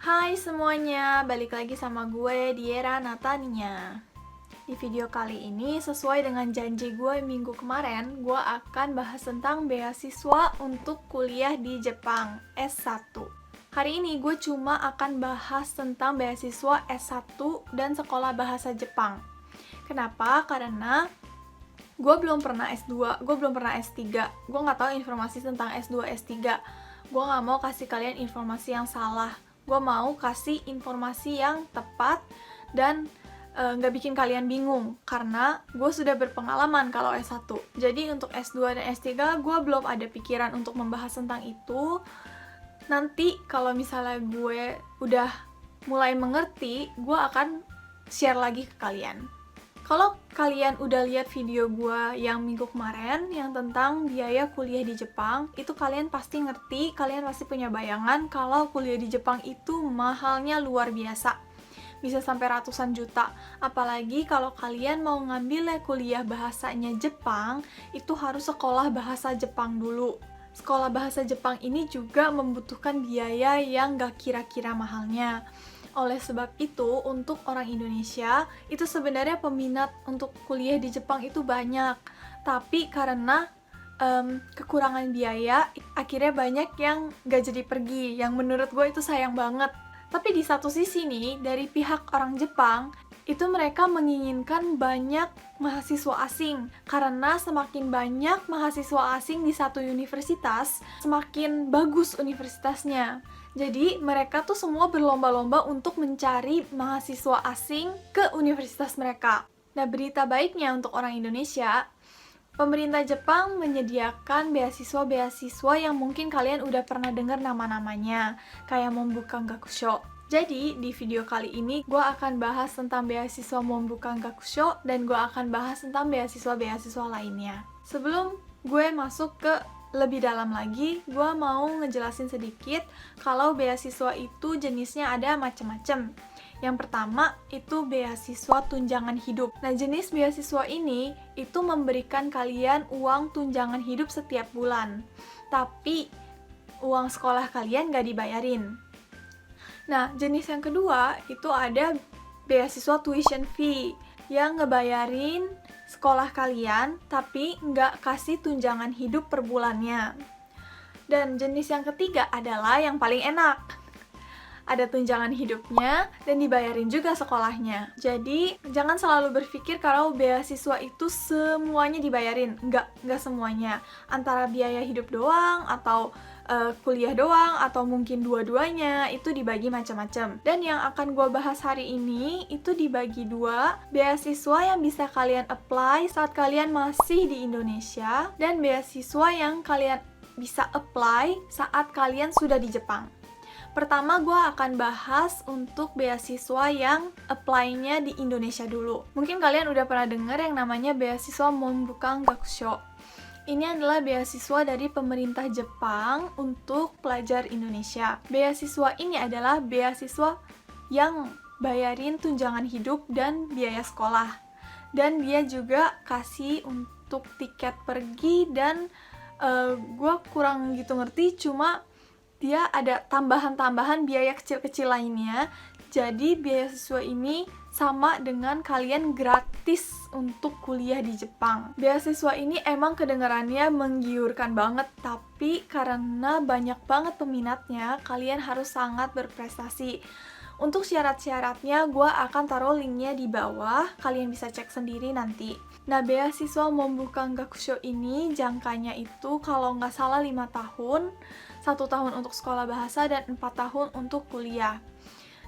Hai semuanya, balik lagi sama gue, Diera Natania. Di video kali ini, sesuai dengan janji gue minggu kemarin, gue akan bahas tentang beasiswa untuk kuliah di Jepang, S1. Hari ini gue cuma akan bahas tentang beasiswa S1 dan sekolah bahasa Jepang. Kenapa? Karena gue belum pernah S2, gue belum pernah S3. Gue nggak tahu informasi tentang S2, S3. Gue nggak mau kasih kalian informasi yang salah. Gue mau kasih informasi yang tepat dan nggak bikin kalian bingung, karena gue sudah berpengalaman kalau S1. Jadi untuk S2 dan S3 gue belum ada pikiran untuk membahas tentang itu. Nanti kalau misalnya gue udah mulai mengerti, gue akan share lagi ke kalian. Kalau kalian udah lihat video gue yang minggu kemarin yang tentang biaya kuliah di Jepang, itu kalian pasti ngerti, kalian pasti punya bayangan kalau kuliah di Jepang itu mahalnya luar biasa. Bisa sampai ratusan juta. Apalagi kalau kalian mau ngambil kuliah bahasanya Jepang, itu harus sekolah bahasa Jepang dulu. Sekolah bahasa Jepang ini juga membutuhkan biaya yang gak kira-kira mahalnya. Oleh sebab itu, untuk orang Indonesia, itu sebenarnya peminat untuk kuliah di Jepang itu banyak. Tapi karena kekurangan biaya, akhirnya banyak yang gak jadi pergi. Yang menurut gue itu sayang banget. Tapi di satu sisi nih, dari pihak orang Jepang, itu mereka menginginkan banyak mahasiswa asing. Karena semakin banyak mahasiswa asing di satu universitas, semakin bagus universitasnya. Jadi mereka tuh semua berlomba-lomba untuk mencari mahasiswa asing ke universitas mereka. Nah, berita baiknya untuk orang Indonesia, pemerintah Jepang menyediakan beasiswa-beasiswa yang mungkin kalian udah pernah dengar nama-namanya, kayak Mombukan Gakusho. Jadi, di video kali ini, gue akan bahas tentang beasiswa Mombukan Gakusho, dan gue akan bahas tentang beasiswa-beasiswa lainnya. Sebelum gue masuk ke lebih dalam lagi, gue mau ngejelasin sedikit kalau beasiswa itu jenisnya ada macam-macam. Yang pertama, itu beasiswa tunjangan hidup. Nah, jenis beasiswa ini itu memberikan kalian uang tunjangan hidup setiap bulan. Tapi, uang sekolah kalian nggak dibayarin. Nah, jenis yang kedua, itu ada beasiswa tuition fee yang ngebayarin sekolah kalian, tapi nggak kasih tunjangan hidup per bulannya. Dan jenis yang ketiga adalah yang paling enak. Ada tunjangan hidupnya, dan dibayarin juga sekolahnya. Jadi, jangan selalu berpikir kalau beasiswa itu semuanya dibayarin. Nggak semuanya. Antara biaya hidup doang, atau kuliah doang, atau mungkin dua-duanya, itu dibagi macam-macam. Dan yang akan gue bahas hari ini, itu dibagi dua. Beasiswa yang bisa kalian apply saat kalian masih di Indonesia, dan beasiswa yang kalian bisa apply saat kalian sudah di Jepang. Pertama, gue akan bahas untuk beasiswa yang apply-nya di Indonesia dulu. Mungkin kalian udah pernah dengar yang namanya beasiswa Mombukan Gakusho. Ini adalah beasiswa dari pemerintah Jepang untuk pelajar Indonesia. Beasiswa ini adalah beasiswa yang bayarin tunjangan hidup dan biaya sekolah. Dan dia juga kasih untuk tiket pergi dan gue kurang gitu ngerti, cuma dia ada tambahan-tambahan biaya kecil-kecil lainnya. Jadi beasiswa ini sama dengan kalian gratis untuk kuliah di Jepang. Beasiswa ini emang kedengarannya menggiurkan banget, tapi karena banyak banget peminatnya, kalian harus sangat berprestasi. Untuk syarat-syaratnya, gue akan taruh linknya di bawah, kalian bisa cek sendiri nanti. Nah, beasiswa Mombukan Gakusho ini jangkanya itu kalau nggak salah 5 tahun, 1 tahun untuk sekolah bahasa dan 4 tahun untuk kuliah.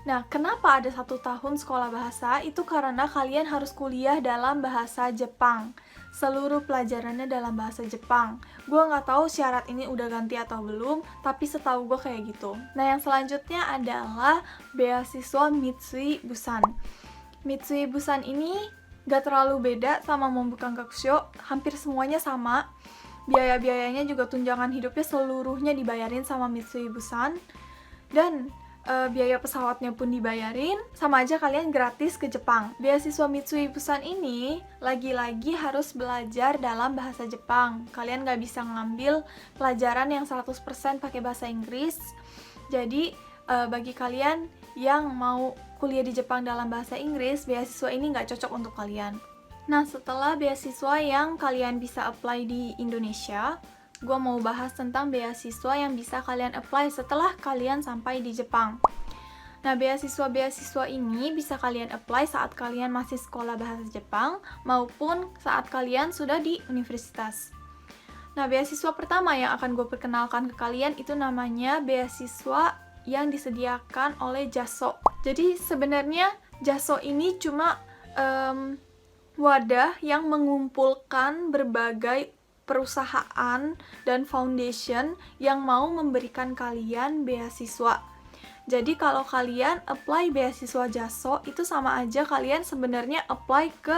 Nah, kenapa ada 1 tahun sekolah bahasa? Itu karena kalian harus kuliah dalam bahasa Jepang. Seluruh pelajarannya dalam bahasa Jepang. Gue nggak tahu syarat ini udah ganti atau belum, tapi setahu gue kayak gitu. Nah, yang selanjutnya adalah beasiswa Mitsui Bussan. Mitsui Bussan ini gak terlalu beda sama Mombukan Gakusho, hampir semuanya sama. Biaya-biayanya juga tunjangan hidupnya seluruhnya dibayarin sama Mitsui Bussan. Dan biaya pesawatnya pun dibayarin, sama aja kalian gratis ke Jepang. Beasiswa Mitsui Bussan ini lagi-lagi harus belajar dalam bahasa Jepang. Kalian gak bisa ngambil pelajaran yang 100% pakai bahasa Inggris. Jadi bagi kalian yang mau kuliah di Jepang dalam bahasa Inggris, beasiswa ini nggak cocok untuk kalian. Nah, setelah beasiswa yang kalian bisa apply di Indonesia, gue mau bahas tentang beasiswa yang bisa kalian apply setelah kalian sampai di Jepang. Nah, beasiswa-beasiswa ini bisa kalian apply saat kalian masih sekolah bahasa Jepang maupun saat kalian sudah di universitas. Nah, beasiswa pertama yang akan gue perkenalkan ke kalian itu namanya beasiswa yang disediakan oleh JASO. Jadi sebenarnya JASO ini cuma wadah yang mengumpulkan berbagai perusahaan dan foundation yang mau memberikan kalian beasiswa. Jadi kalau kalian apply beasiswa JASO, itu sama aja kalian sebenarnya apply ke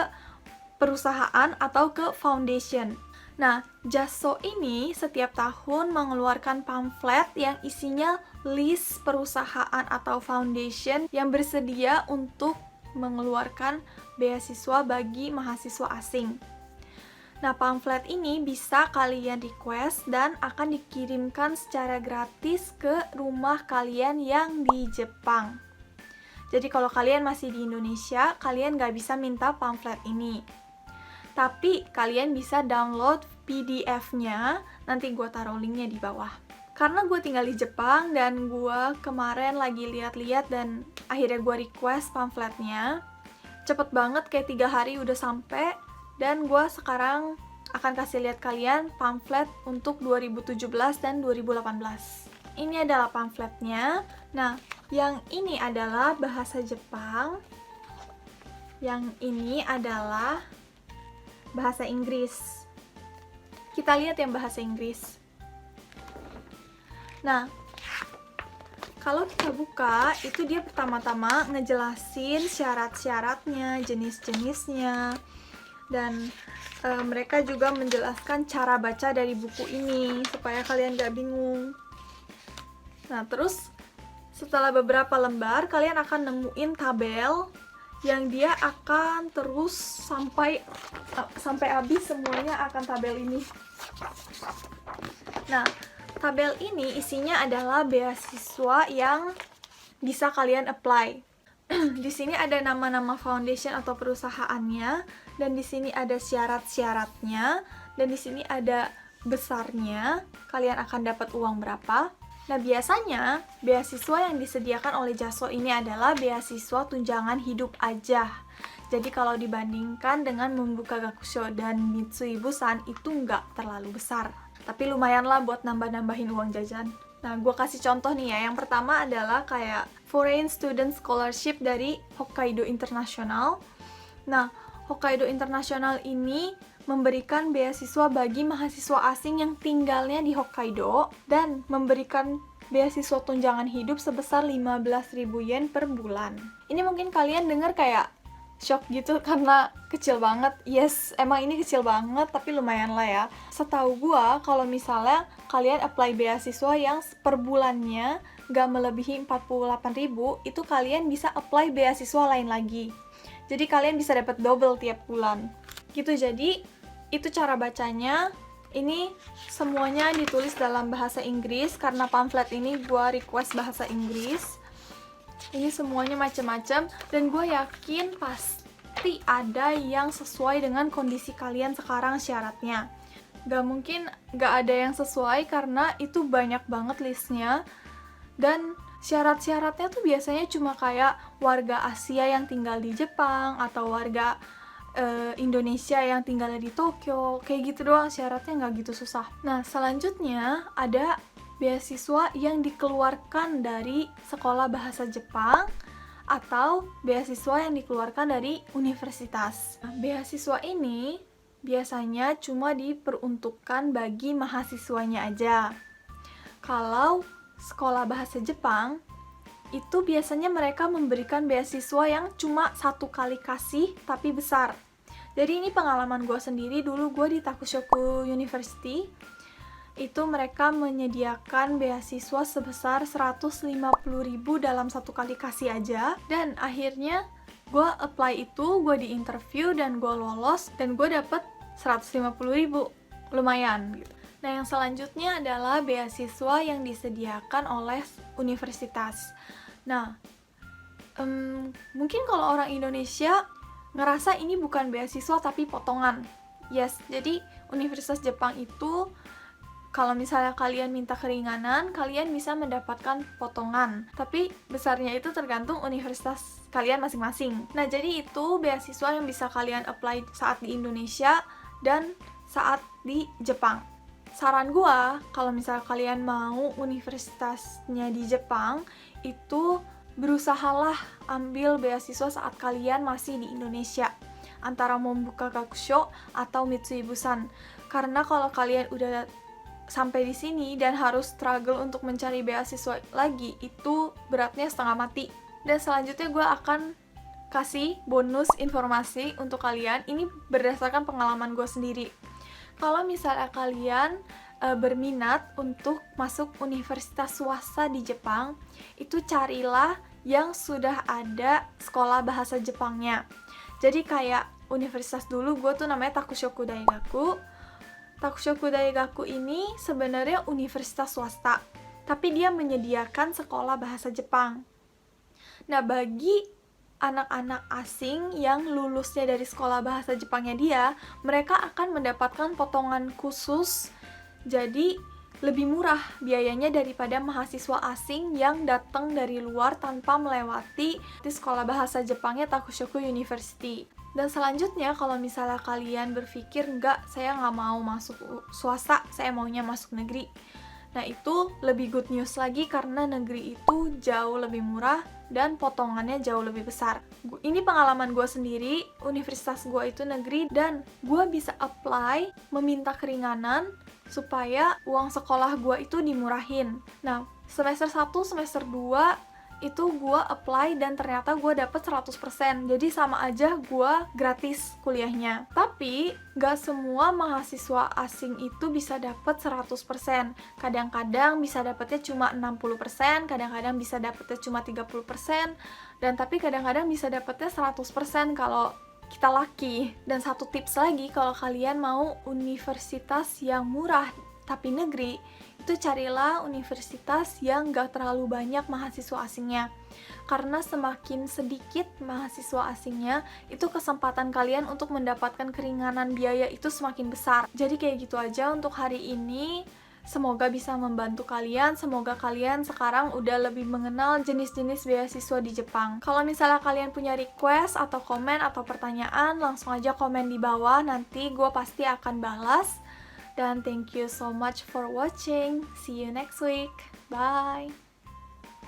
perusahaan atau ke foundation. Nah, JASO ini setiap tahun mengeluarkan pamflet yang isinya list perusahaan atau foundation yang bersedia untuk mengeluarkan beasiswa bagi mahasiswa asing. Nah, pamflet ini bisa kalian request dan akan dikirimkan secara gratis ke rumah kalian yang di Jepang. Jadi kalau kalian masih di Indonesia, kalian nggak bisa minta pamflet ini. Tapi kalian bisa download PDF-nya, nanti gue taruh linknya di bawah. Karena gue tinggal di Jepang dan gue kemarin lagi lihat-lihat dan akhirnya gue request pamfletnya. Cepet banget, kayak 3 hari udah sampai. Dan gue sekarang akan kasih lihat kalian pamflet untuk 2017 dan 2018. Ini adalah pamfletnya. Nah, yang ini adalah bahasa Jepang. Yang ini adalah bahasa Inggris. Kita lihat yang bahasa Inggris. Nah, kalau kita buka, itu dia pertama-tama ngejelasin syarat-syaratnya, jenis-jenisnya, dan mereka juga menjelaskan cara baca dari buku ini, supaya kalian gak bingung. Nah, terus setelah beberapa lembar, kalian akan nemuin tabel yang dia akan terus sampai habis, semuanya akan tabel ini. Nah, tabel ini isinya adalah beasiswa yang bisa kalian apply. Di sini ada nama-nama foundation atau perusahaannya, dan di sini ada syarat-syaratnya, dan di sini ada besarnya, kalian akan dapat uang berapa. Nah, biasanya beasiswa yang disediakan oleh JASO ini adalah beasiswa tunjangan hidup aja. Jadi kalau dibandingkan dengan Membuka Gakusho dan Mitsui Bussan itu nggak terlalu besar. Tapi lumayan lah buat nambah-nambahin uang jajan. Nah, gue kasih contoh nih ya. Yang pertama adalah kayak Foreign Student Scholarship dari Hokkaido International. Nah, Hokkaido International ini memberikan beasiswa bagi mahasiswa asing yang tinggalnya di Hokkaido dan memberikan beasiswa tunjangan hidup sebesar 15.000 yen per bulan. Ini mungkin kalian dengar kayak shock gitu karena kecil banget. Yes, emang ini kecil banget, tapi lumayan lah ya. Setahu gua, kalau misalnya kalian apply beasiswa yang per bulannya gak melebihi 48.000, itu kalian bisa apply beasiswa lain lagi. Jadi kalian bisa dapat double tiap bulan. Gitu, jadi itu cara bacanya. Ini semuanya ditulis dalam bahasa Inggris karena pamflet ini gua request bahasa Inggris. Ini semuanya macam-macam dan gue yakin pasti ada yang sesuai dengan kondisi kalian sekarang syaratnya. Gak mungkin gak ada yang sesuai karena itu banyak banget listnya. Dan syarat-syaratnya tuh biasanya cuma kayak warga Asia yang tinggal di Jepang atau warga Indonesia yang tinggal di Tokyo, kayak gitu doang, syaratnya nggak gitu susah. Nah, selanjutnya ada beasiswa yang dikeluarkan dari sekolah bahasa Jepang atau beasiswa yang dikeluarkan dari universitas. Nah, beasiswa ini biasanya cuma diperuntukkan bagi mahasiswanya aja. Kalau sekolah bahasa Jepang, itu biasanya mereka memberikan beasiswa yang cuma 1 kali kasih tapi besar. Jadi ini pengalaman gue sendiri, dulu gue di Takushoku University, itu mereka menyediakan beasiswa sebesar 150.000 dalam 1 kali kasih aja. Dan akhirnya gue apply itu, gue di interview dan gue lolos dan gue dapet 150.000, lumayan gitu. Nah, yang selanjutnya adalah beasiswa yang disediakan oleh universitas. Nah, mungkin kalau orang Indonesia ngerasa ini bukan beasiswa tapi potongan. Yes, jadi Universitas Jepang itu kalau misalnya kalian minta keringanan, kalian bisa mendapatkan potongan. Tapi besarnya itu tergantung universitas kalian masing-masing. Nah, jadi itu beasiswa yang bisa kalian apply saat di Indonesia dan saat di Jepang. Saran gua, kalau misalnya kalian mau universitasnya di Jepang, itu berusahalah ambil beasiswa saat kalian masih di Indonesia. Antara Mombuka Gakusho atau Mitsui Bussan. Karena kalau kalian udah sampai di sini dan harus struggle untuk mencari beasiswa lagi, itu beratnya setengah mati. Dan selanjutnya gue akan kasih bonus informasi untuk kalian. Ini berdasarkan pengalaman gue sendiri. Kalau misalnya kalian berminat untuk masuk universitas swasta di Jepang, itu carilah yang sudah ada sekolah bahasa Jepangnya. Jadi kayak universitas dulu gue tuh namanya Takushoku Daigaku. Takushoku Daigaku ini sebenarnya universitas swasta, tapi dia menyediakan sekolah bahasa Jepang. Nah, bagi anak-anak asing yang lulusnya dari sekolah bahasa Jepangnya dia, mereka akan mendapatkan potongan khusus, jadi lebih murah biayanya daripada mahasiswa asing yang datang dari luar tanpa melewati di sekolah bahasa Jepangnya Takushoku University. Dan selanjutnya, kalau misalnya kalian berpikir, enggak, saya nggak mau masuk swasta, saya maunya masuk negeri. Nah, itu lebih good news lagi karena negeri itu jauh lebih murah dan potongannya jauh lebih besar. Ini pengalaman gue sendiri, universitas gue itu negeri dan gue bisa apply meminta keringanan supaya uang sekolah gue itu dimurahin. Nah, semester 1, semester 2 itu gue apply dan ternyata gue dapet 100%. Jadi sama aja gue gratis kuliahnya. Tapi gak semua mahasiswa asing itu bisa dapet 100%. Kadang-kadang bisa dapetnya cuma 60%, kadang-kadang bisa dapetnya cuma 30%, dan tapi kadang-kadang bisa dapetnya 100% kalau kita lucky. Dan satu tips lagi, kalau kalian mau universitas yang murah tapi negeri, itu carilah universitas yang gak terlalu banyak mahasiswa asingnya. Karena semakin sedikit mahasiswa asingnya, itu kesempatan kalian untuk mendapatkan keringanan biaya itu semakin besar. Jadi kayak gitu aja untuk hari ini. Semoga bisa membantu kalian, semoga kalian sekarang udah lebih mengenal jenis-jenis beasiswa di Jepang. Kalau misalnya kalian punya request atau komen atau pertanyaan, langsung aja komen di bawah, nanti gue pasti akan balas. Dan thank you so much for watching. See you next week. Bye.